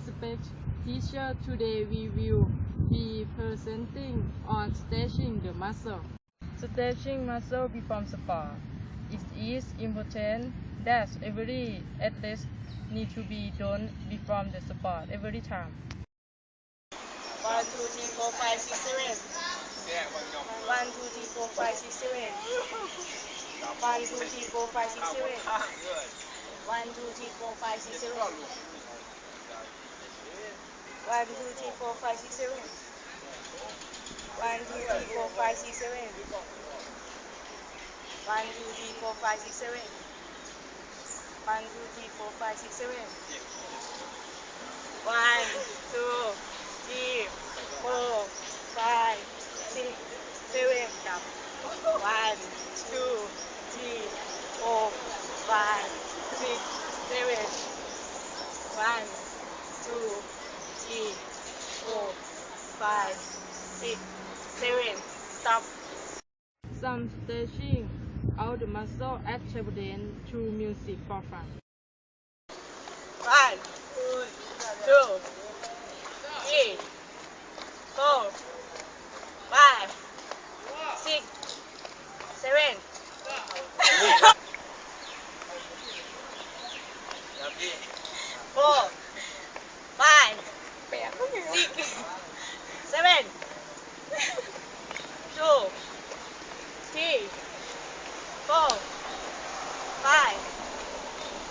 respect teacher, today we will be presenting on stretching the muscle. Stretching muscle before sport. It is important that every athlete need to be done before the sport every time. 1, 2, 3, 4, 5, 6, 7. 1, 2, 3, 4, 5, 6, 7. 1, 2, 3, 4, 5, 6, 7. 1, 2, 3, 4, 5, 6, 7. 1, 2, 3, 4, 5, 6, 7. 1, 2, 3, 4, 5, 6, 7. 1, 2, 3, 4, 5, 6, 7. 1, 2, 3, 4, 5, 6, 7. 1, 2, 3, 4, 5, 6, 7. Stop. 1, 2, 3, 4, 5, 6, 7. 1, 2, 3, 4, 5, 6, 7. Stop. Some stretching out the muscle at table dance through music for fun. 1, 2, 3, 4, 5, 6, 7. 4, 5, 6, 7. 2, 3, 4, 5,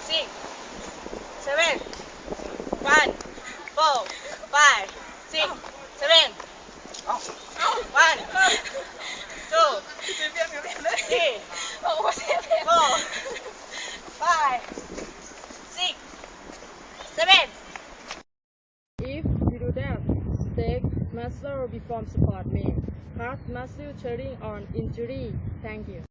6, 7. 1, 4, 5, 6, 7. 1, 2, 3, 4, 5, 6, 7. If you do that, stretch muscle before sport may cause muscle tearing or injury. Thank you.